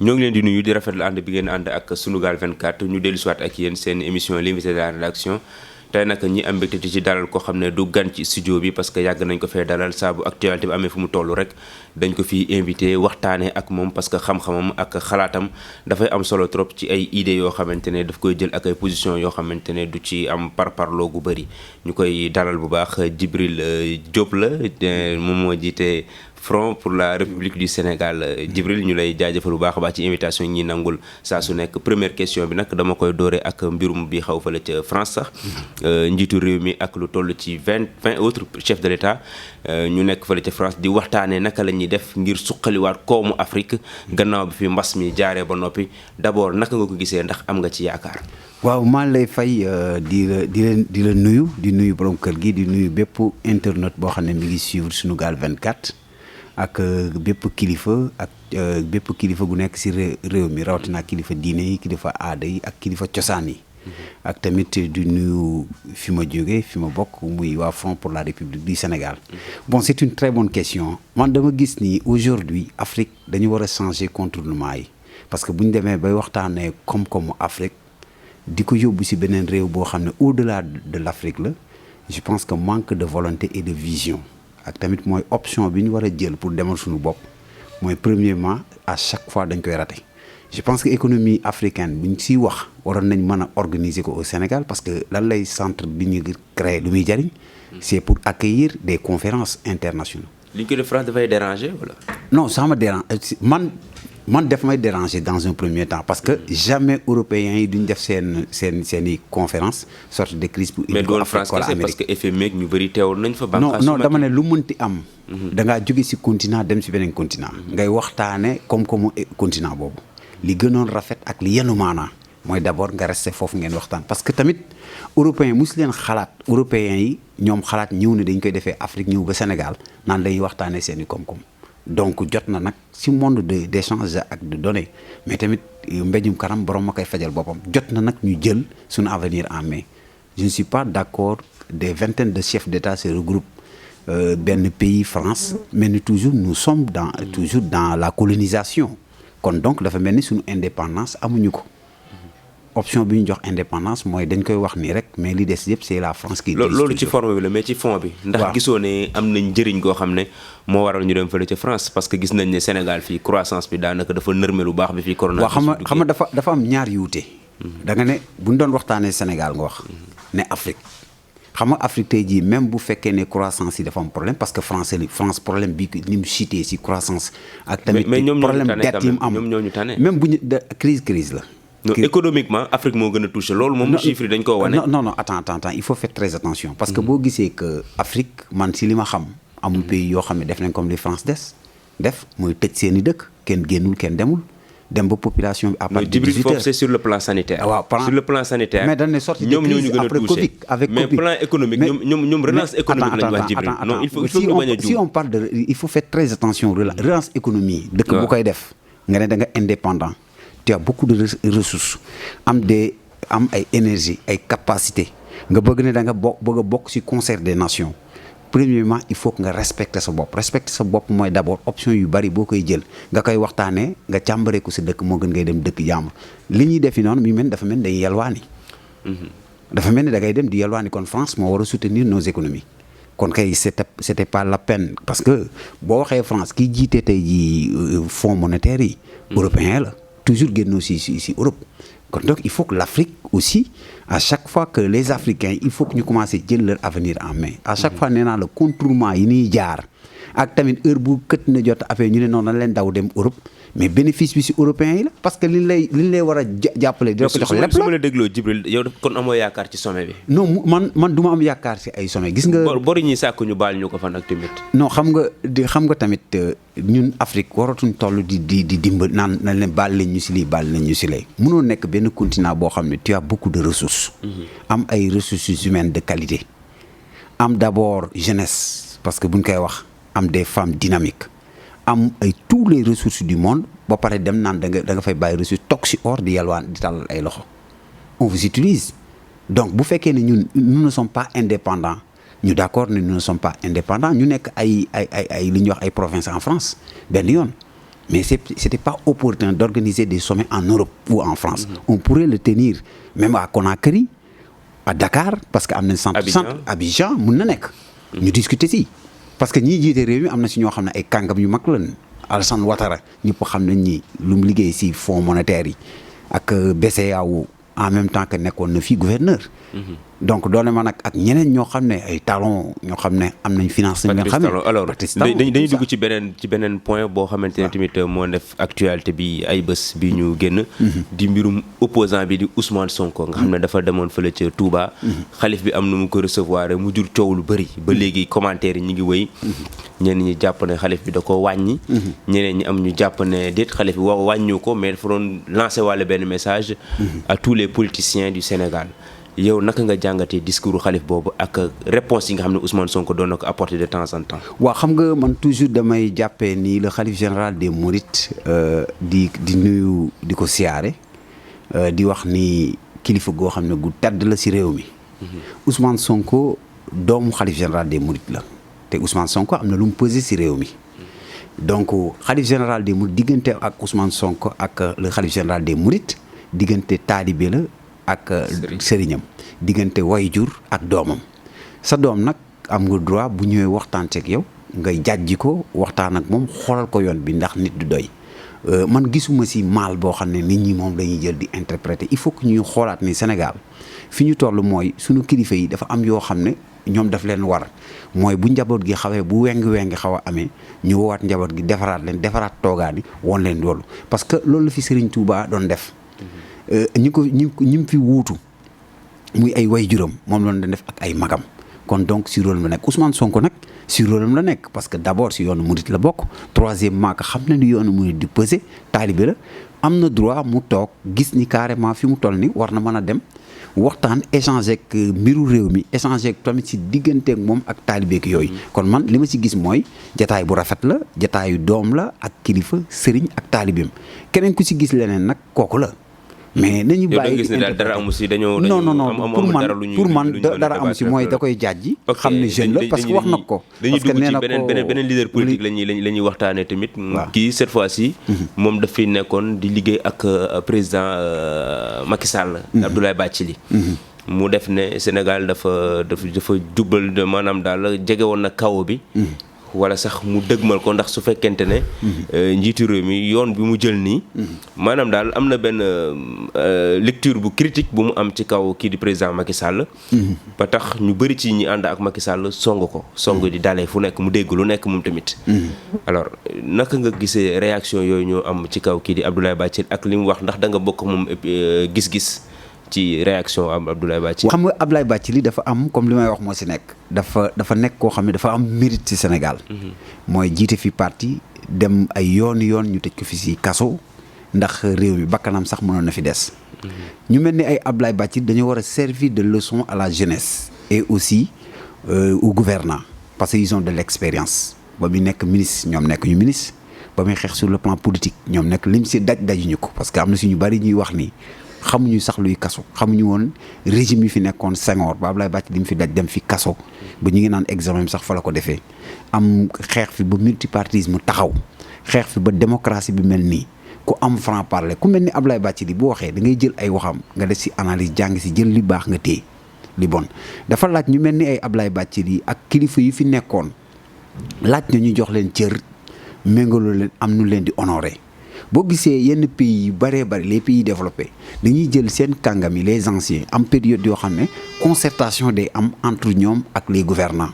ñoo ngi leen di nuyu di rafetlu ànd bi ngeen ànd ak Sunugal 24 ñu dellu siwaat ak yéen seen émission l'invité de la rédaction tey nag ñi am mbégte ci dalal koo xam ne du gan ci studio bi parce que yàgg nañ ko fee dalal saa bu actualité bi amee fu mu toll rek dañ ko fi invité waxtaanee ak moom parce que xam-xamam ak xalaatam dafay am solo trop ci ay idées yoo xamante ne daf koy jël ak ay position yoo xamante ne du ci am parparloo gu bëri ñu koy dalal bu baax Djibril Diop la moom moo jiite Front pour la République du Sénégal. Djibril ñu lay jaajëfal bu baax a baax ci invitation ñi nangul saa su nekk première question bi nag dama koy doore ak mbirum bi xaw fale ca France sax njiitu réew mi ak lu toll ci 20 autres chefs de l'État ñu nekk fale ca France di waxtaanee naka la ñuy def ngir suqaliwaat koomu Afrique gannaaw bi fi mbas mi jaaree ba noppi d'abord naka nga ko gisee ndax am nga ci yaakaar. waaw maa lay fay di la nuyu borom kër gi di nuyu bépp internet boo xam ne mi ngi suivre Sunugal 24. ak bépp kilifa gu nekk ci réew mi rawatina kilifa diine yi kilifa aada yi ak kilifa cosaan yi. ak tamit di nuyu fi ma jóge fi ma bokk muy waa Front pour la République du Sénégal. Bon, c'est une très bonne question man dama gis ni aujourd'hui Afrique dañu war a changer contournement yi parce que bu ñu demee bay waxtaanee koom-koomu Afrique di ko yóbbu ci beneen réew boo xam ne au-delà de l'Afrique la je pense que manque de volonté et de vision. ak tamit mooy option bi ñu war a jël pour demal suñu bopp mooy premièrement à chaque fois dañ koy rater je pense que économie africaine bu ñu siy wax waroon nañ mën a organiser ko au Sénégal parce que lan lay centre bi ñu créé lu muy jariñ c'est pour accueillir des conférences internationales. li ñu ko def France dafay déranger wala. non ça me dérange man daf may déranger dans un premier temps parce que jamais européens yi duñ def seeni conférence sorte de crise pour mais doon France kese parce que FMI ñu bëri teewul nañ fa. non dama ne lu mënti am. da ngaa jóge ci continent dem ci beneen continent. ngay waxtaane comme continent boobu. li gënoon rafet ak li yenu maanaa mooy d'abord nga rester foofu ngeen waxtaan parce que tamit européens musu leen xalaat européens yi ñoom xalaat ñëw ne dañ koy defee Afrique ñëw ba Sénégal naan dañuy waxtaanee seeni koom-koom. donc jot na nag ci monde d'échange ak de données mais tamit mbéjum kanam borom ma koy fajal boppam jot na nag ñu jël suñu avenir en main je ne suis pas d'accord des vingtaines de chefs d'État se regroupent benn pays France mais ni toujours nous sommes toujours dans la colonisation kon donc dafa mel ni suñu indépendance amuñu ko option bi ñu jox indépendance mooy dañ koy wax nii rek mais li des yëpp c'est la France qui loolu ci forme bi la mais ci fond bi ndax gisoo ne am nañ njëriñ goo xam ne moo waral ñu dem fële ca France parce que gis nañ ne Sénégal fii croissance bi daanaka dafa nërmee lu baax bi fii corona. waaw xam nga dafa am ñaar yuute. da nga ne bu ñu doon waxtaanee Sénégal nga wax ne Afrique xam nga Afrique tey jii même bu fekkee ne croissance yi dafa am problème parce que France problème bi ni mu chuté ci croissance ak tamit problème dette yi mu am même bu ñu crise la. non économiquement Afrique moo gën a touché loolu moom chiffre yi dañ koo wane. non attends il faut faire très attention parce que boo gisee que Afrique man ci li ma xam amul pays yoo xam ne def nañ comme li France def mooy tëj seen i dëkk kenn génnul kenn demul dem ba population bi à partir de 18 heures. c'est sur le plan sanitaire. waaw sur le plan sanitaire. mais dañ ne sorti de crise après Covid avec mais plan économique ñoom relance économique lañu wax Djibril non il faut nga bañ a juum si on parle de il faut faire très attention relance économie. dëkk bu koy def nga ne da nga indépendant. tu as beaucoup de ressources am ay énergie ay capacité nga bëgg ne da nga bëgg a bokk ci concert des nations premièrement il faut que nga respecter sa bopp mooy d'abord option yu bari boo koy jël nga koy waxtaanee nga càmbaree ko ci dëkk moo gën ngay dem dëkk jàmm li ñuy defi noonu mi dafa mel ni day yalwaani dafa mel ni da ngay dem di yalwaani kon France moo war a soutenir nos économies kon kay c'était pas la peine parce que boo waxee France kiy jiite tey ji fonds monétaire yi européen la toujours génn aussi ci Europe kon donc il faut que l'Afrique aussi à chaque fois que les Africains il faut que ñu commencer jël leur avenir en main à chaque fois nee naa la contournement yi ñuy jaar ak tamit heure bu kët na jot affaire ñu ne noonu na leen daw dem Europe mais bénéfice bi ci européens yi la parce que liñ lay war a jàppale di la ko jox lépp la. su ma la dégloo Djibril yow kon amoo yaakaar ci sommet bi. non man du ma am yaakaar ci ay sommet gis nga. bori ñi sàkk ñu baal ñu ko fan ak tamit. non xam nga tamit ñun Afrique waratuñ toll di dimbal naan nañ leen baal leen ñu ci lii baal leen ñu ci lay. mënoo nekk benn continent boo xam ne tu as beaucoup de ressources. am ay ressources humaines de qualité. am d'abord jeunesse parce que buñ koy wax am des femmes dynamiques. am ay tous les ressources du monde ba pare dem naan da nga fay bàyyi ressources toog ci or di yalwaan di tàllal ay loxo on vous utilise donc bu fekkee ne ñun nous ne sommes pas indépendants ñu d'accord ne nous ne sommes pas indépendants ñu nekk ay li ñuy wax ay provinces en France benn yoon mais c'était pas opportun d'organiser des sommets en Europe ou en France. On pourrait le tenir même à Conakry, à Dakar, parce que am na centre Abidjan mun na nekk. ñu discuter si parce que ñii jiite réew mi am na si ñoo xam ne ay kàngam yu mag lañ. Alassane Ouattara ñëpp xam nañ ni lu mu liggéey si fonds monétaire yi ak BCEAO en même temps que nekkoon na fii gouverneur. donc doone ma nag ak ñeneen ñoo xam ne ay talons ñoo xam ne am nañ finance. ñu xam ne alors dañuy dugg ci beneen point boo xamante ne tamit moo def actualité bi ay bés bi ñu génn. di mbirum opposant bi di Ousmane Sonko nga xam ne dafa demoon fële ca Touba. xalif bi am nu mu ko recevoir mu jur coow lu bëri ba léegi commentaire yi ñu ngi wëy. ñenn ñi jàpp ne xalif bi da ko wàññi. ñeneen ñi am ñu jàpp ne déet xalif bi wàññiwu ko mais dafa doon lancer wàlle benn message. à tous les politiciens du Sénégal. yow naka nga jàngatee discours xalif boobu ak réponse yi nga xam ne Ousmane Sonko doon na ko apporter de temps en temps. waaw xam nga man toujours damay jàppee ni le xalif général des Mourides di nuyu di ko siyaare di wax ni kilifa goo xam ne gu tedd la si réew mi. Ousmane Sonko doomu xalif général des Mourides la te Ousmane Sonko am na lu mu pesé si réew mi. donc xalif général des Mourides diggante ak Ousmane Sonko ak le xalif général des Mourides diggante taalibe la. ak sëriñam diggante wayjur ak doomam sa doom nag am nga droit bu ñëwee waxtaan ceeg yow ngay jàjji ko waxtaan ak moom xoolal ko yoon bi ndax nit du doy man gisuma si mal boo xam ne nit ñi moom dañuy jël di interpréter il faut que ñu xoolaat ni Sénégal fi ñu toll mooy suñu kilifa yi dafa am yoo xam ne ñoom daf leen war mooy bu njaboot gi xawee bu wengi xaw a amee ñu woowaat njaboot gi defaraat toogaani woon leen loolu parce que loolu la fi Serigne Touba doon def. ñi fi wuutu muy ay way juróom moom loolu da def ak ay magam kon donc si rôle am la nekk Ousmane Sonko nag si rôle am la nekk parce que d'abord si yoonu murit la bokk troisièmement que xam na ni yoonu murit di pesé taalibe la am na droit mu toog gis ni carrément fi mu toll ni war na mën a dem waxtaan échanger ak mbiru réew mi échanger ak tamit si digganteeg moom ak taalibeek yooyu kon man li ma si gis mooy jataay bu rafet la jataayu doom la ak kilifa sëriñ ak taalibeem keneen ku si gis leneen nag kooku la mais nañu bàyyi gis ne dara amu si dañoo non pour man dara amu si mooy da koy jaajji xam ne jeune la parce que wax na ko parce que nee na ko beneen leader politique la ñuy waxtaanee tamit kii cette fois-ci moom daf fi nekkoon di liggéey ak président Macky Sall Abdoulaye Bathily mu def ne Sénégal dafa jubal maanaam daal jege woon na kaw bi wala sax mu dëgmal ko ndax su fekkente ne njiitu réew mi yoon bi mu jël nii maanaam daal am na benn lecture bu critique bu mu am ci kaw kii di président Macky Sall ba tax ñu bëri ci ñi ànd ak Macky Sall song di dalee fu nekk mu dégg lu nekk moom tamit alors naka nga gisee réaction yooyu ñoo am ci kaw kii di Abdoulaye Bathily ak li mu wax ndax da nga bokk moom gis-gis ci réaction am Abdoulaye Bathily. xam nga Abdoulaye Bathily dafa am comme li may wax moo si nekk. dafa nekk koo xam ne dafa am mérite ci Sénégal. mooy jiite fi parti dem ay yoon ñu tëj ko fi si kaso ndax réew mi bakkanam sax mënoon na fi des. ñu mel ni ay Abdoulaye Bathily dañoo war a servir de leçon à la jeunesse. et aussi aux gouvernants parce que ils ont de l'expérience ba muy nekk ministre ñoom nekk ñu ministre ba muy xeex sur le plan politique ñoom nekk lim si dajuñu ko parce que am na si ñu bari ñuy wax ni. xamuñu sax luy kaso xamuñu woon régime yi fi nekkoon Senghor ba Abdoulaye Bathily li mu fi daj dem fi kaso ba ñu ngi naan examen sax fa la ko defee am xeex fi ba multipartisme taxaw xeex fi ba démocratie bi mel nii ku am franc parler ku mel ni Abdoulaye Bathily bu waxee da ngay jël ay waxam nga def si analyse jàng si jël li baax nga téye li bon dafa laaj ñu mel ni ay Abdoulaye Bathily ak kilifa yi fi nekkoon laaj na ñu jox leen cër méngaloo leen am nu leen di honoré boo gisee yenn pays yu bëree bëri les pays développés dañuy jël seen kàngam yi les anciens am période yoo xam ne concertation day am entre ñoom ak les gouvernants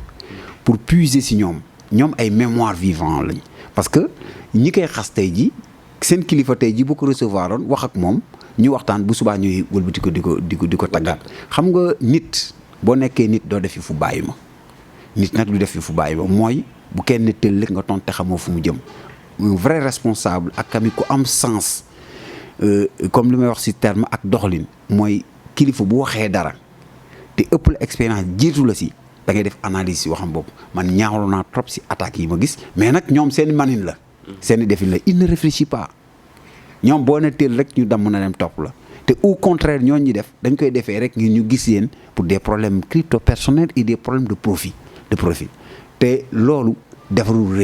pour puiser si ñoom ay mémoire vivant lañ parce que ñi koy xas tey ji seen kilifa tey ji bu ko recevoir oon wax ak moom ñu waxtaan bu subaa ñuy wëlbati ko di ko taggaat xam nga nit boo nekkee nit doo def fi fu bàyyi ma nit nag du def fi fu bàyyi ma mooy bu kenn tëll nga tonte xamoo fu mu jëm un vrai responsable ak tamit ku am sens comme li may wax ci terme ak doxalin mooy kilifa bu waxee dara te ëpp la expérience jiitu la ci da ngay def analyse ci waxam boobu man ñaawlu naa trop ci attaques yi ma gis mais nag ñoom seen manin la seen defin la il ne réfléchit pas ñoom boo ne teel rek ñu damm na dem topp la te au contraire ñooñu ñi def dañ koy defee rek ngir ñu gis yéen pour des problèmes crypto personnels et des problèmes de profit te loolu defarul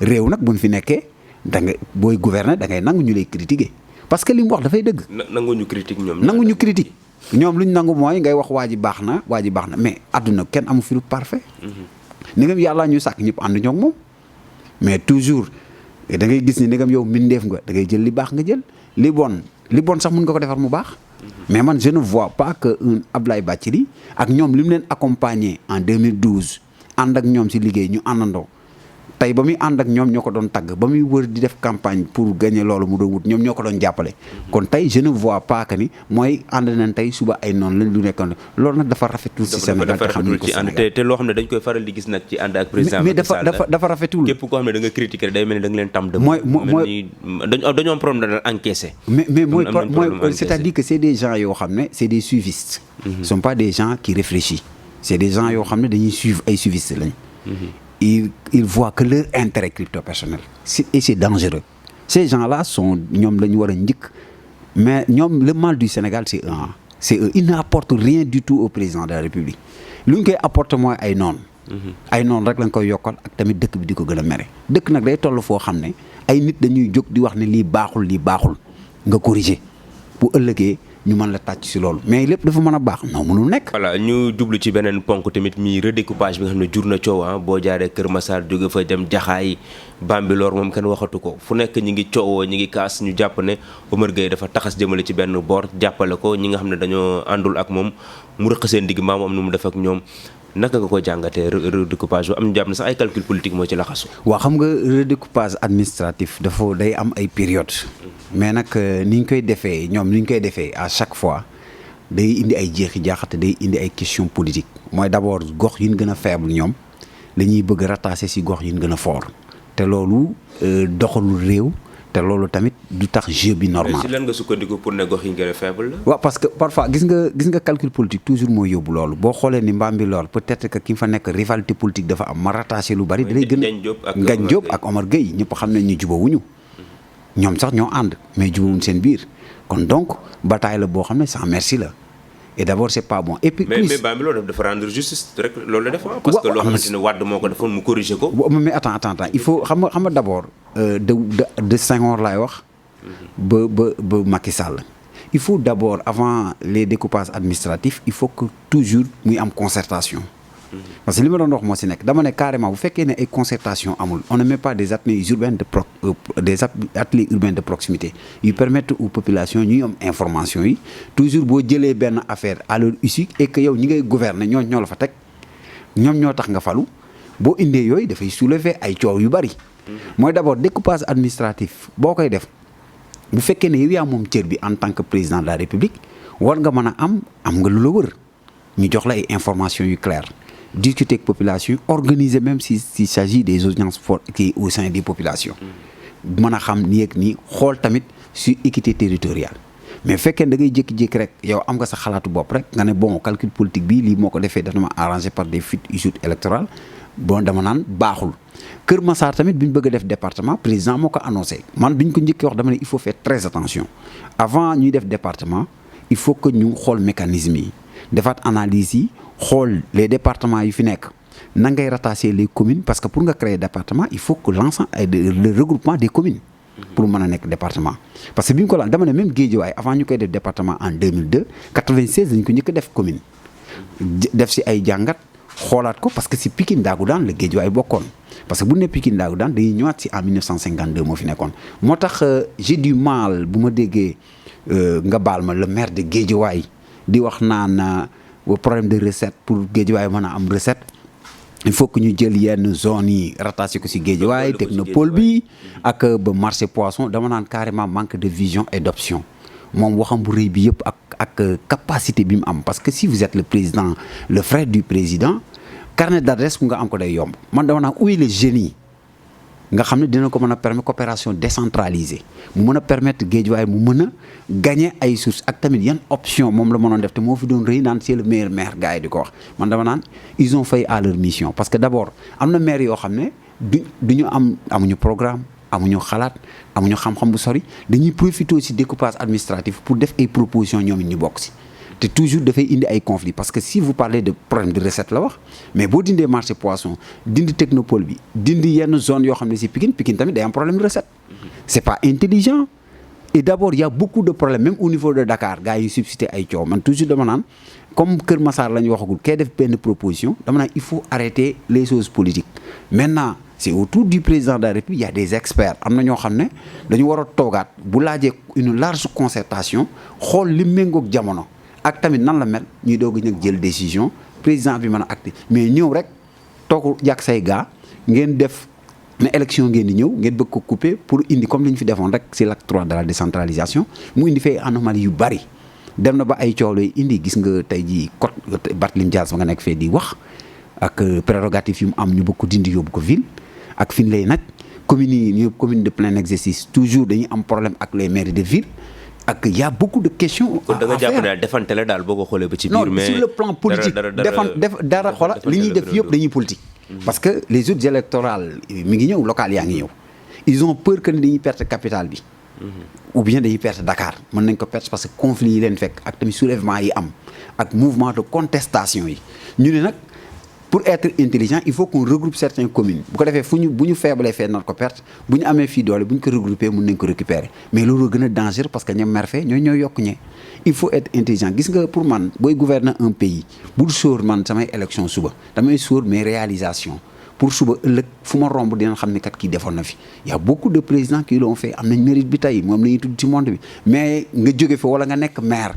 réew nag buñ fi nekkee da nga booy gouverner da ngay nangu ñu lay critiquer parce que li mu wax dafay dëgg. nanguñu critique ñoom. nanguñu critique ñoom lu ñu nangu mooy ngay wax waa ji baax na mais àdduna kenn amu fi lu parfait. ni nga yàlla ñu sàkk ñëpp ànd ñoog moom mais toujours da ngay gis ni ni nga yow mbindeef nga da ngay jël li baax nga jël li bon sax mun nga ko defar mu baax. mais man je ne vois pas que un Abdoulaye Bathily ak ñoom li mu leen accompagner en 2012 ànd ak ñoom si liggéey ñu àndandoo tey ba muy ànd ak ñoom ñoo ko doon tagg ba muy wër di def campagne pour gagner loolu mu doon wut ñoom ñoo ko doon jàppale. kon tey je ne vois pas que ni mooy ànd nañ tey suba ay noonu lañ lu nekkoon loolu nag dafa rafetul si Sénégal te xam nañ ko Sénégal te loo xam ne dañ koy faral di gis nag ci ànd ak président mais dafa rafetul. képp koo xam ne da nga critiquer day mel ni da nga leen tam de dañoo am problème da encaissé. mais mooy c'est-à-dire que c'est des gens yoo xam ne c'est des suivistes. Ce sont pas des gens qui réfléchissent. C'est des gens yoo xam ne dañuy suivre ay suivistes lañ. Ils voient que leur intérêt crypto-personnel. Et c'est dangereux. Ces gens-là sont ñoom la ñu war a njëkk mais ñoom le mal du Sénégal c'est eux. Ils n'apportent rien du tout au président de la République lu ñu koy apporter mooy ay noon. ay noon rek lañ koy yokkal ak tamit dëkk bi di ko gën a mere. dëkk nag day toll foo xam ne ay nit dañuy jóg di wax ne lii baaxul nga corriger bu ëllëgee ñu mën la tàcc si loolu mais lépp dafa mën a baax non mënul nekk. voilà ñu jublu ci beneen ponk tamit mi redécoupage bi nga xam ne jur na coow boo jaaree Kër Massar jóge fa dem Jaxaay Bambilor moom kenn waxatu ko fu nekk ñi ngi coowoo ñi ngi kaas ñu jàpp ne Omar Gueye dafa taxas jëmale ci benn boor jàppale ko ñi nga xam ne dañoo àndul ak moom mu rëq seen digg maam am nu mu def ak ñoom naka nga ko jàngatee redécoupage bu am ñu jàpp ne sax ay calcul politique moo ci laxasu. waaw xam nga redécoupage administratif dafa day am ay période mais nag ni ñu koy defee ñoom ni ñu koy defee à chaque fois day indi ay jeexi jaaxate day indi ay questions politiques mooy d'abord gox yi ñu gën a faible ñoom la ñuy bëgg rattacher ci gox yi ñu gën a fort te loolu doxalul réew te loolu tamit du tax jeu bi normal. ci lan nga sukkandiku pour ne gox yi gën a faible la. waaw parce que parfois gis nga calcul politique toujours mooy yóbbu loolu boo xoolee ni Bambilor peut-être que ki fa nekk rivalité politique dafa am ma rattaché lu bari. dalay gën a Ngagne Diop ak Omar Gueye ñëpp xam nañ ñu jubawuñu ñoom sax ñoo ànd mais jubawuñ seen biir kon donc bataille la boo xam ne sans merci la et d'abord c'est pas bon et puis. mais Bambilor dafa rendre justice rek loolu la def. parce que loo xamante ne Wade moo ko defoon mu corriger ko. mais attends il faut xam nga d'abord de Senghor laay wax. ba Macky Sall. il faut d'abord avant les découpages administratifs il faut que toujours muy am concertation. parce que li ma doon wax moo si nekk dama ne carrément bu fekkee ne ay concertation amul on ne met pas des ateliers urbains de proximité yu permettre aux populations ñuy am information yi toujours boo jëlee benn affaire à leur issue et que yow ñi ngay gouverner ñoo la fa teg ñoom ñoo tax nga falu boo indee yooyu dafay soulever ay coow yu bari. mooy d'abord découpage administratif boo koy def bu fekkee ne yow yaa moom cër bi en tant que président de la République war nga mën a am nga lu la wër ñu jox la ay informations yu claires discuter ak population organiser même s'il s'agit des audiences fortes qui au sein des populations mën a xam nii ak nii xool tamit sur équité territoriale mais fekkee da ngay jékki-jékki rek yow am nga sa xalaatu bopp rek nga ne bon calcul politique bi lii moo ko defee dafa ma arrangé par des fuites usures électorales bon dama naan baaxul. Kër Massar tamit bi ñu bëgg a def département président moo ko annoncé man bi ñu ko njëkkee wax dama ne il faut faire très attention avant ñuy def département il faut que ñu xool mécanisme yi defaat analyse yi xool les départements yi fi nekk na ngay rattacher les communes parce que pour nga créer département il faut que l'ensemble le regroupement des communes pour mën a nekk département parce que bi ñu ko laan dama ne même Guédiawaye avant ñu koy def département en 2002 96 dañu ko njëkk a def commune def si ay jàngat xoolaat ko parce que si Pikine Dagoudane la Guédiawaye bokkoon parce que bu ne Pikine Dagoudane dañuy ñëwaat si en 1952 moo fi nekkoon moo tax j'ai du mal bu ma déggee nga baal ma le maire de Guédiawaye di wax naan problème de recette pour Guédiawaye mën a am recette il faut que ñu jël yenn zones yi rattaché ko si Guédiawaye technopole bi ak ba marché poisson dama naan carrément manque de vision et d'option moom waxam bu rëy bi yëpp ak capacité bi mu am parce que si vous êtes le président le frère du président carnet d'adresse ku nga am ko day yomb man dama naan uy les génies nga xam ne dina ko mën a permettre coopération décentralisée mu mën a permettre Guédiawaye mu mën a gagner ay sources ak tamit yan option moom la mënoon def te moo fi doon rëy naan c'est le meilleur maire gars yi di ko wax man dama naan ils ont failli à leur mission parce que d'abord am na maire yoo xam ne du ñu amuñu programme amuñu xalaat amuñu xam-xam bu sori dañuy profiter aussi découpage administratif pour def ay propositions ñoom it ñu bokk si te toujours dafay indi ay conflits parce que si vous parlez de problème de recette la wax mais boo dindee marché poisson dindi technopole bi dindi yenn zone yoo xam ne si Pikine tamit day am problème de recette c'est pas intelligent. Et d'abord il y a beaucoup de problèmes même au niveau de Dakar gars yi subsisté ay coow man toujours dama naan comme Kër Massar la ñu waxagul kay def benn proposition dama naan il faut arrêter les choses politiques. Maintenant c'est autour du président de la République il y a des experts am na ñoo xam ne dañu war a toogaat bu laajee une large concertation xool li méngoog jamono ak tamit nan la mel ñuy doog a jël décision président bi mën a acté mais ñëw rek toog yàq say gars ngeen def. mais élection ngeen di ñëw ngeen bëgg ko couper pour indi comme li ñu fi defoon rek c'est l'acte 3 de la décentralisation mu indi fay anomalie yu bari dem na ba ay coow lay indi gis nga tey jii code Barthélémy Dias ba nga nekk fee di wax ak prérogative yu mu am ñu bëgg ko dindi yóbbu ko ville ak fi ñu lay nag communes yi ñu commune de plein exercice toujours dañuy am problème ak les maires de ville ak y a beaucoup de questions. kon da nga jàpp daal defante la daal boo ko xoolee ba ci biir. mais sur le plan politique dara xoola li ñuy def yëpp dañuy politique. parce que les autres électorales mi ngi ñëw local yaa ngi ñëw ils ont peur que ni dañuy perte capitale bi. ou bien dañuy perte Dakar mën nañ ko perte parce que conflit yi leen fekk ak tamit soulèvement yi am ak mouvement de contestation yi ñu ne nag pour être intelligent il faut qu'on regroupe certaines communes bu ko defee bu ñu feebalee fee nar ko perte bu ñu amee fii doole bu ñu ko regrouper mën nañ ko récupérer mais loolu gën a dangereux parce que ñoom mer fee ñooy yokk ñee il faut être intelligent gis nga pour man booy gouverner un pays bul sóor man samay élection suba damay sóor mes réalisations pour suba ëllëg fu ma romb dinañ xam ne kat kii defoon na fi y a beaucoup de présidents qui l'ont fait am nañ mérite bi tey moom la ñuy tudd ci monde bi mais nga jóge fa wala nga nekk maire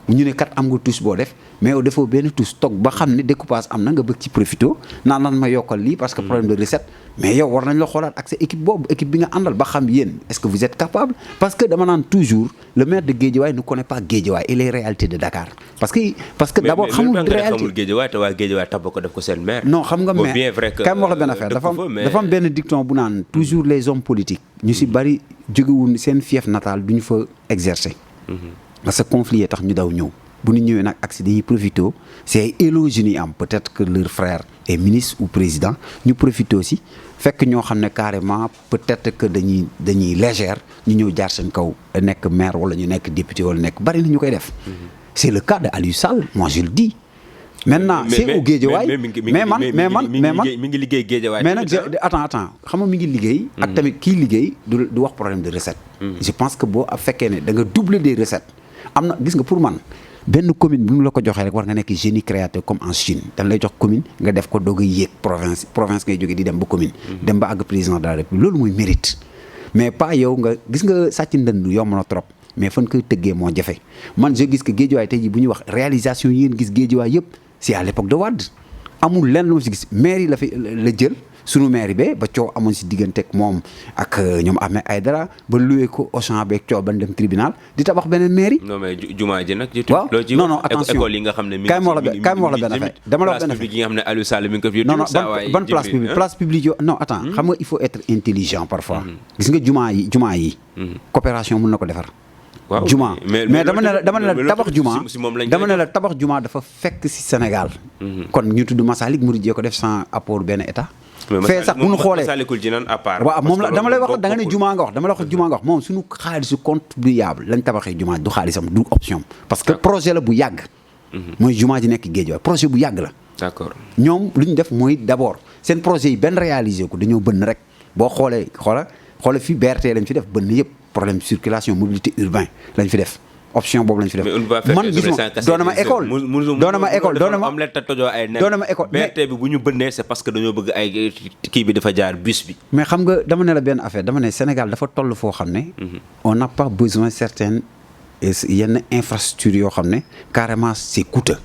ñu ne kat am nga tous boo def mais yow defoo benn tous toog ba xam ne découpage am na nga bëgg ci profito naan lan ma yokkal lii parce que problème de recette mais yow war nañ la xoolaat ak sa équipe boobu équipe bi nga àndal ba xam yéen est-ce que vous êtes capable parce que dama naan toujours le maire de Guédiawaye ne connaît pas Guédiawaye et les réalités de Dakar parce que d'abord xamul réalité Guédiawaye te waa Guédiawaye tab ko def ko seen maire. non xam nga maire bien vrai que kay ma wax la benn affaire dafa am benn dicton bu naan toujours les hommes politiques ñu si bari jógewul seen fief natal duñu fa exercer parce que conflit yi tax ñu daw ñëw bu ñu ñëwee nag accident dañuy profité c'est ay éloges ñuy am peut-être que leur frère est ministre ou président ñu profité aussi fekk ñoo xam ne carrément peut-être que dañuy légère ñu ñëw jaar seen kaw nekk maire wala ñu nekk député wala nekk bari na ñu koy def. C'est le cas de Aliou Sall moi je le dis. Maintenant c'est au Guédiawaye mais man mi ngi liggéey Guédiawaye mais nag attends xam nga mi ngi liggéey. ak tamit kii liggéey du wax problème de recette. je pense que boo fekkee ne da nga doubler des recettes am na gis nga pour man. benn commune bu ñu la ko joxee rek war nga nekk génie créateur comme en Chine dañ lay jox commune nga def ko doog a yéeg province ngay jógee di dem ba commune. dem ba àgg président de la République loolu mooy mérite. mais pas yow nga gis nga sàcc ndënd yomb na trop mais fan koy tëggee moo jafe man je gis que Guédiawaye tey jii bu ñuy wax réalisation yi ngeen gis Guédiawaye yëpp c'est à l'époque de Wade amul lenn lu ma si gis maire yi la jël. sunu maire be ba coow amoon si digganteeg moom ak ñoom Ahmed Aïdara ba loué ko Auchan beeg coow ban dem tribunal di tabax beneen maire yi. non mais jumaa ji nag. waaw non attention école yi nga xam ne. kaay ma wax la benn affaire dama la wax benn affaire yi nga xam ne Aliou Sall mi ngi ko fi. non ban place publique yo non attends xam nga il faut être intelligent parfois. gis nga jumaa yi. coopération mën na ko defar. waaw juma mais dama ne la tabax juma dama ne la tabax juma dafa fekk ci Sénégal. kon ñu tudd Massalik Mouride jee ko def sans apport benn état. fee sax bu ñu xoolee Massalikul Jinaan à part. waaw moom la dama lay wax da nga ne juma nga wax dama lay wax juma nga wax moom suñu xaalisu contribuable lañ tabaxee juma du xaalisam du option. parce que projet la bu yàgg. mooy juma ji nekk Guédiawaye projet bu yàgg la. d'accord ñoom lu ñu def mooy d'abord seen projet yi benn réalisé ko dañoo bënn rek boo xoolee fii BRT lañ fi def bënn yëpp. problème circulation mobilité urbain lañ fi def option boobu lañ fi def man gis ma doonama école doonama école BRT bi bu ñu bënnee c'est parce que dañoo bëgg ay kii bi dafa jaar bus bi mais xam nga dama ne la benn affaire dama ne Sénégal dafa toll foo xam ne on n'a pas besoin certaines yenn infrastructures yoo xam ne carrément c'est coûteux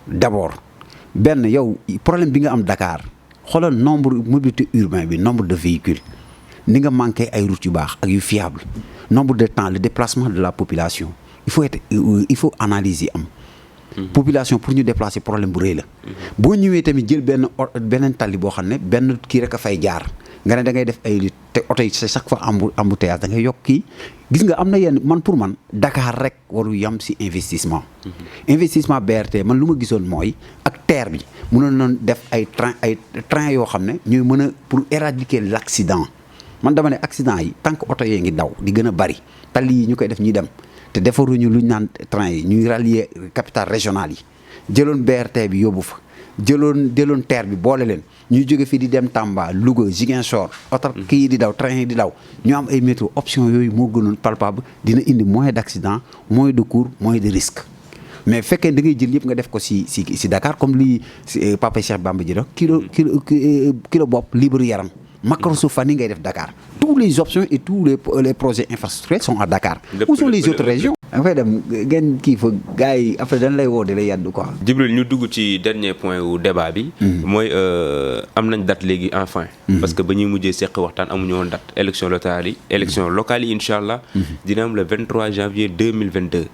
d'abord benn yow problème bi nga am Dakar xoolal nombre mobilité urbain bi nombre de véhicules ni nga manqué ay routes yu baax ak yu fiable nombre de temps le déplacement de la population il faut analyser am population pour ñu déplacer problème bu rëy la boo ñëwee tamit jël beneen tali boo xam ne benn kii rek a fay jaar nga ne da ngay def ay lutte te oto yi chaque fois embouteillage da ngay yokk kii gis nga am na yenn man pour man Dakar rek waru yam ci investissement investissement BRT man lu ma gisoon mooy ak TER bi mënoon nañ def ay train yoo xam ne ñuy mën a pour éradiquer l'accident man dama ne accident yi tant que oto yee ngi daw di gën a bari tali yi ñu koy def ñuy dem te defaruñu lu ñu naan train yi ñuy rallier capitale régionale yi jëloon BRT bi yóbbu fa jëloon terre bi boole leen ñuy jóge fii di dem Tamba Louga Ziguinchor oto kii yi di daw train yi di daw ñu am ay métro option yooyu moo gënoon palpable dina indi moins d'accident moins de cours moins de risque mais fekkee da ngay jël yëpp nga def ko si Dakar comme lii Papa Cheikh Bamba ji rek kilo bopp libre yaram macrosophonie ngay def Dakar tous les options et tous les projets infrastructurels sont à Dakar. Où sont les autres régions. dafay dem ngeen kii fa gars yi après dañ lay woo di la yàddu quoi. Djibril ñu dugg ci dernier point wu débat bi. mooy am nañ date léegi enfin. parce que ba ñuy mujjee seq waxtaan amuñu woon date élection locale yi incha allah. dina am le 23 janvier 2022.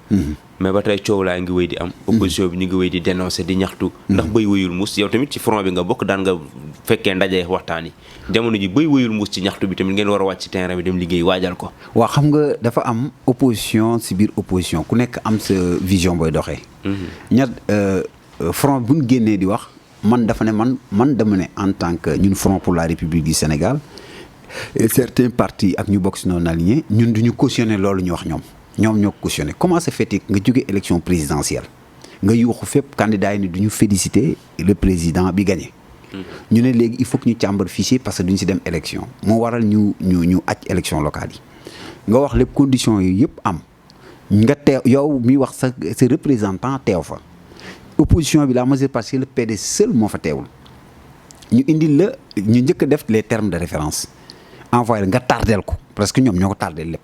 mais ba tey coow laa ngi wéy di am. opposition bi ñu ngi wéy di dénoncer di ñaxtu. ndax bëy wëyul muus yow tamit ci front bi nga bokk daan nga fekkee ndaje waxtaan yi jamono ji bëy wëyul muus ci ñaxtu bi tamit ngeen war a wàcc ci terrain bi dem liggéey waajal ko. waaw xam nga dafa am opposition si biir opposition ku nekk am sa vision booy doxee. front bu ñu génnee di wax man dafa ne man dama ne en tant que ñun Front pour la République du Sénégal et certains partis ak ñu bokk si non aligné ñun duñu cautionner loolu ñu wax ñoom ñoo ko cautionné comment se fait-il nga jóge élection présidentielle nga yuuxu fépp candidat yi ni duñu féliciter le président bi gagné. ñu ne léegi il faut que ñu càmbar fichier parce que duñu si dem élection moo waral ñu aj élection locale yi nga wax lépp conditions yi yëpp am nga teew yow mi wax sa représentant teew fa opposition bi la majeure partie le PD seul moo fa teewul ñu indil la ñu njëkk a def les termes de référence envoyé nga tardeel ko parce que ñoom ñoo ko tardeel lépp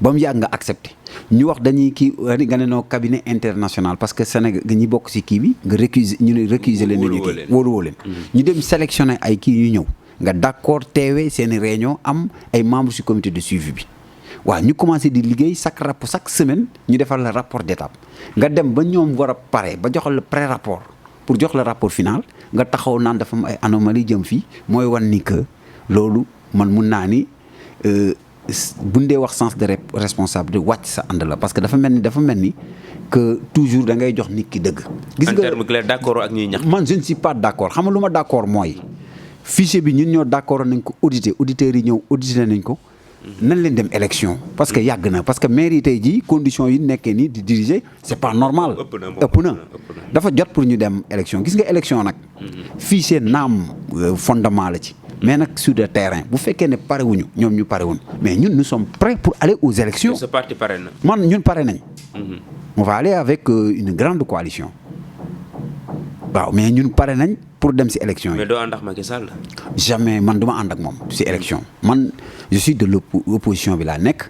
ba mu yàgg nga accepté ñu wax dañuy kii nga ne noo cabinet international parce que Sénégal ñi bokk si kii bi nga récuser ñu ne récuser leen nañu kii wóoluwoo leen ñu dem sélectionné ay kii yu ñëw nga d'accord teewee seeni réunion am ay membres si comité de suivi bi waaw ñu commencé di liggéey chaque semaine ñu defal la rapport d'étape nga dem ba ñoom war a pare ba joxal la pré-rapport pour jox la rapport final nga taxaw naan dafa am ay anomalie jëm fii mooy wan ni que loolu man mun naa ni buñ dee wax sens de responsabilité wàcc sa ànd la parce que dafa mel ni que toujours da ngay jox nit ki dëgg. gis nga en terme clair d'accord ak ñuy ñax. man je ne suis pas d'accord xam nga lu ma d'accord mooy fichier bi ñun ñoo d'accord nañ ko auditeurs yi ñëw audité nañ ko. nañ leen dem élection parce que yàgg na parce que maire yi tey jii conditions yi nekkee nii di diriger c'est pas normal. ëpp na dafa jot pour ñu dem élection gis nga élection nag. fichier naam fondement la ci. mais nag sur le terrain bu fekkee ne pare wuñu ñoom ñu pare wuñu mais ñun nous sommes prêts pour aller aux élections. ce parti pare na. ñun pare nañ. on va aller avec une grande coalition. waaw mais ñun pare nañ pour dem ci élection yi. mais doo ànd ak Macky Sall. jamais man du ma ànd ak moom ci élection man je suis de l'opposition bi laa nekk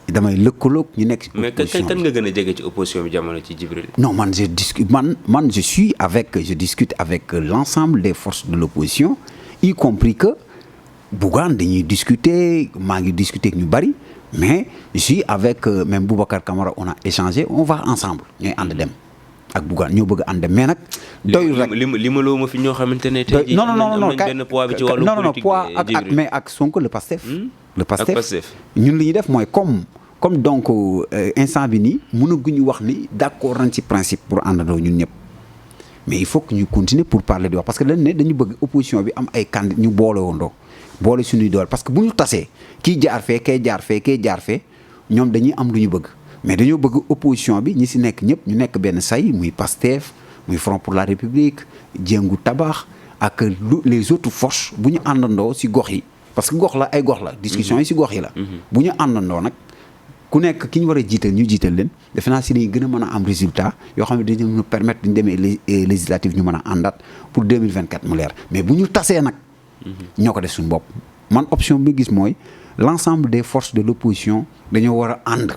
damay lëkkaloog ñu nekk. mais kan nga gën a jege ci opposition bi jamono ci Djibril. non man je discute je discute avec l'ensemble des forces de l'opposition y compris que Bougane dañuy discuter maa ngi discuter ak ñu bari mais je suis avec même Boubacar Camara on a échangé on va ensemble ñooy ànd dem. ak Bougane ñoo bëgg ànd mais nag. doyul rek li ma loo ma fi ñoo xamante ne. tey jii non benn poids bi ci wàllu politique poids ak mais ak Sonko le Pastef. le Pastef ñun li ñuy def mooy comme donc instant bi nii mënaguñu wax ni d'accord nañ ci principe pour àndandoo ñun ñëpp mais il faut que ñu continuer pour parler di wax parce que dañ ne dañu bëgg opposition bi am ay candidats ñu boole wondoo boole suñuy doole parce que bu ñu tasee kii jaar fee kay jaar fee ñoom dañuy am lu ñu bëgg. mais dañoo bëgg opposition bi ñi ci nekk ñëpp ñu nekk benn say muy Pastef muy Front pour la République Jéngu Tabax ak les autres forces bu ñu àndandoo ci gox yi parce que gox la ay gox la discussion yi ci gox yi la bu ñu àndandoo nag ku nekk ki ñu war a jiital ñu jiital leen defe naa ci lañu gën a mën a am résultat yoo xam ne dañu mën a permettre ñu demee législative ñu mën a àndaat pour 2024 mu leer mais bu ñu tasee nag ñoo ko def suñu bopp man option bi gis mooy l'ensemble des forces de l'opposition dañoo war a ànd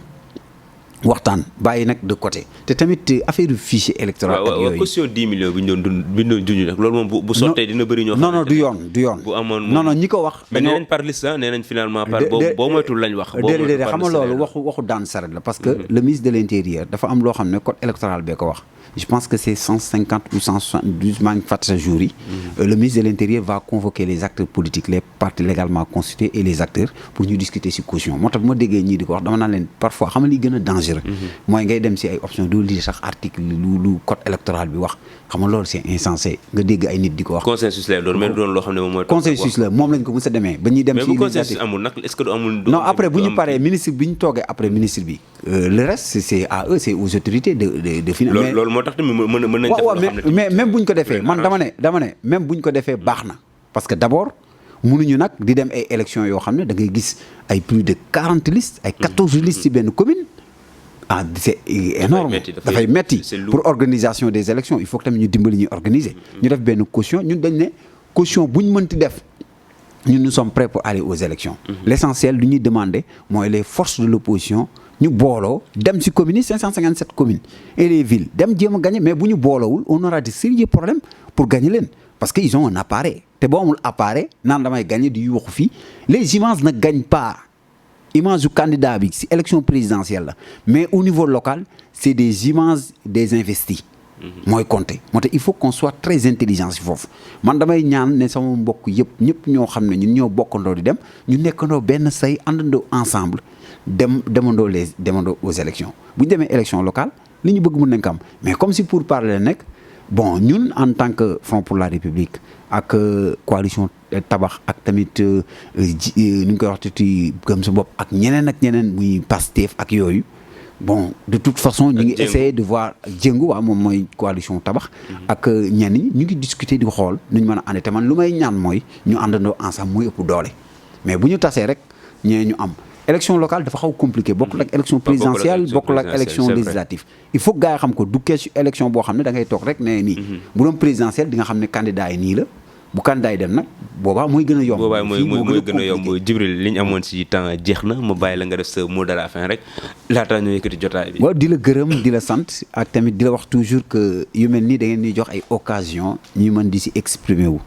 waxtaan bàyyi nag de côté te tamit affaire du fichier électoral. ak yooyu caution 10 millions bi ñu doon dund nag loolu moom bu sottee dina bëri ñoo. non du yoon. bu amoon non ñi ko wax. mais nee nañ par liste nee nañ finalement par boo moytul lañ wax. déedéet xam nga loolu waxu daan saret la parce que le ministre de l'intérieur dafa am loo xam ne code électoral bee ko wax. je pense que c'est 150 ou 172 maa ngi fàtte sa jour yi. Le ministre de l'Intérieur va convoquer les acteurs politiques les partis légalement constitués et les acteurs pour ñu discuter ci caution moo tax bu ma déggee ñii di ko wax dama naan leen parfois xam nga li gën a dangereux. mooy ngay dem ci ay options doo lire sax article lu code électoral bi wax xam nga loolu c'est insensé nga dégg ay nit di ko wax. consensus lay doon mais du doon loo xam ne moom mooy. consensus la moom lañ ko mës a demee ba ñuy dem. ci mais bu consensus amul nag est-ce que du amul. non après bu ñu paree ministre bi ñu toogee après ministre bi le reste c'est à eux, c'est aux autorités de financer. loolu moo tax tamit mën nañ def loo xam ne mais même bu ñu ko defee man dama ne même bu ñu ko defee baax na parce que d'abord mënuñu nag di dem ay élections yoo xam ne da ngay gis ay plus de 40 listes ay 14 listes ci benn commune. Ah c'est énorme dafay metti pour organisation des élections il faut que tamit ñu dimbali ñuy organiser. ñu def benn caution ñun dañ ne caution bu ñu mënti def ñun nous sommes prêts pour aller aux élections. L'essentiel lu ñuy demander mooy les forces de l'opposition ñu booloo dem ci communes yi 557 communes et les villes dem jéem a gagner mais bu ñu booloowul on aura de sérieux problèmes pour gagner leen parce que ils ont un appareil te boo amul appareil naan damay gagner di yuuxu fii les images ne gagnent pas. image du candidat bi ci élection présidentielle la mais au niveau local c'est des images des investis mooy compter moo tax il faut qu'on soit très intelligent ci foofu man damay ñaan ne sama mbokk yëpp ñëpp ñoo xam ne ñun ñoo bokkandoo di dem ñu nekkandoo benn say àndandoo ensemble demandoo aux élections bu ñu demee élection locale li ñu bëgg mën nañ ko am mais comme si pour parler nekk bon ñun en tant que Front pour la République ak coalition tabax ak tamit ni ñu koy waxtu ci gëm sa bopp ak ñeneen muy Pastef ak yooyu bon de toute façon ñu ngi essayer de voir jëngu waaw moom mooy coalition tabax ak ñenn ñi ñu ngi discuter di xool nu ñu mën a àndee te man lu may ñaan mooy ñu àndandoo ensemble muy ëpp doole mais bu ñu tasee rek ñee ñu am élection locale dafa xaw compliqué bokkul ak élection présidentielle bokkul ak élection législative il faut que gars yi xam ko du question élection boo xam ne da ngay toog rek ne nii bu doon présidentielle di nga xam ne candidat yi nii la bu candidat yi dem nag boobaa mooy gën a yomb boobaa mooy gën a yomb Djibril li ñu amoon ci temps jeex na ma bàyyi la nga def sa mot de la fin rek laataa ñu yëkkati jotaay bi. waaw di la gërëm di la sant ak tamit di la wax toujours que yu mel nii da ngeen di jox ay occasion ñuy mën di ci exprimer wu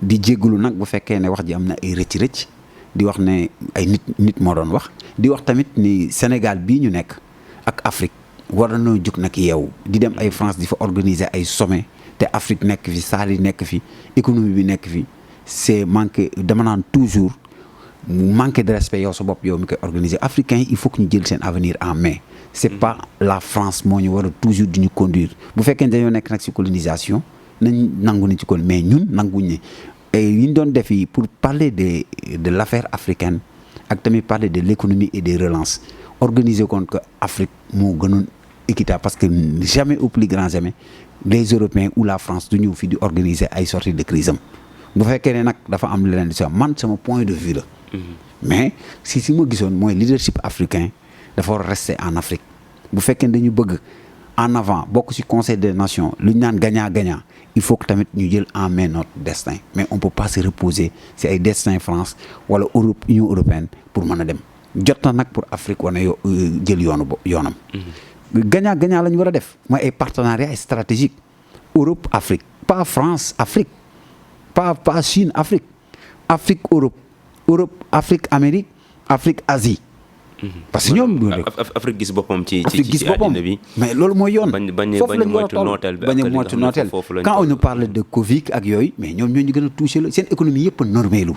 di jéggalu nag bu fekkee ne wax ji am na ay rëcc-rëcc di wax ne ay nit moo doon wax di wax tamit ni Sénégal bii ñu nekk ak Afrique war nañoo jóg nag yeewu di dem ay France di fa organiser ay sommet te Afrique nekk fi saal yi nekk fi économie bi nekk fi c'est manqué dama naan toujours manqué de respect yow sa bopp yow mi koy organiser africains yi il faut que ñu jël seen avenir en main c'est pas la France moo ñu war a toujours di ñu conduire bu fekkee ne dañoo nekk nag ci colonisation nañ nangu nañ ci kon mais ñun nanguñ ne yi ñu doon def yi pour parler de l'affaire africaine ak tamit parler de l'économie et des relances organiser kon que Afrique moo gënoon équitable parce que jamais au plus grand jamais les Européens ou la France du ñëw fii di organiser ay sorties de crise am bu fekkee ne nag dafa am leneen di si man sama point de vue la mais si ma gisoon mooy leadership africain dafa war a rester en Afrique bu fekkee ne dañu bëgg en avant bokk ci Conseil des Nations lu ñu naan gagnant-gagnant il faut que tamit ñu jël en main notre destin mais on peut pas se reposer ci ay destin France wala Europe Union européenne pour mën a dem jot na nag pour Afrique wane jël yoonam gagnant-gagnant la ñu war a def mooy ay partenariat stratégique Europe Afrique pas France Afrique pas Chine Afrique Europe Afrique Amérique Afrique Asie parce que ñoom Afrique gis boppam ci àddina bi mais loolu mooy yoon foofu la ñu war a toll bañ a moytu nooteel quand on nous parle de Covid ak yooyu mais ñoom ñoo ñu gën a touché la seen économie yëpp normelu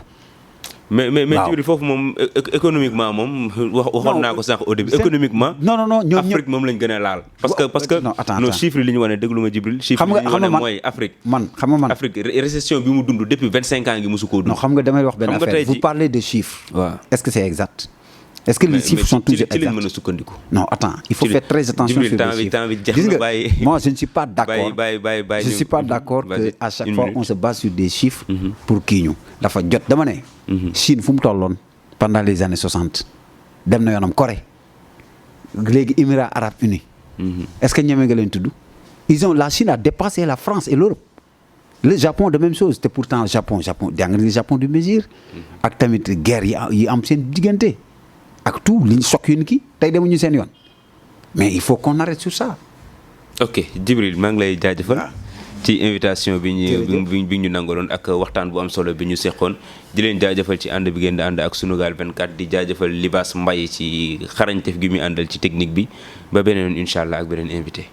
mais Djibril foofu moom économiquement moom waxoon naa ko sànq au début économiquement non ñoom Afrique moom lañ gën a laal parce que nos chiffres li ñu wane déglu ma Djibril chiffres li ñu wane mooy Afrique Afrique récession bi mu dund depuis 25 ans ngi mosu koo dund non xam nga damay wax benn affaire vous parlez de chiffres est-ce que c'est exact est-ce que les chiffres sont toujours exacts ci lañ mën a sukkandiku non attends il faut faire très attention sur les chiffres gis nga moi je ne suis pas d'accord je ne suis pas d'accord que à chaque fois on se base sur des chiffres pour kii ñu dafa jot dama ne Chine fu mu tolloon pendant les années 60 dem na yoonam Corée léegi Émirats arabes unis est-ce que ñeme nga leen tudd la Chine a dépassé la France et l'Europe le Japon de même chose te pourtant Japon jàng nga Japon du mesure ak tamit guerre yi am seen diggante ak tout liñ choc yu ni kii tey demuñu seen yoon mais il faut qu'on arrête sur ça. ok Djibril maa ngi lay jaajëfal ci invitation bi ñu nangaloon ak waxtaan bu am solo bi ñu seqoon di leen jaajëfal ci ànd bi ngeen di ànd ak Sunugal 24 di jaajëfal Libaas Mbaye ci xarañteef gi muy àndal ci technique bi ba beneen incha allah ak beneen invité.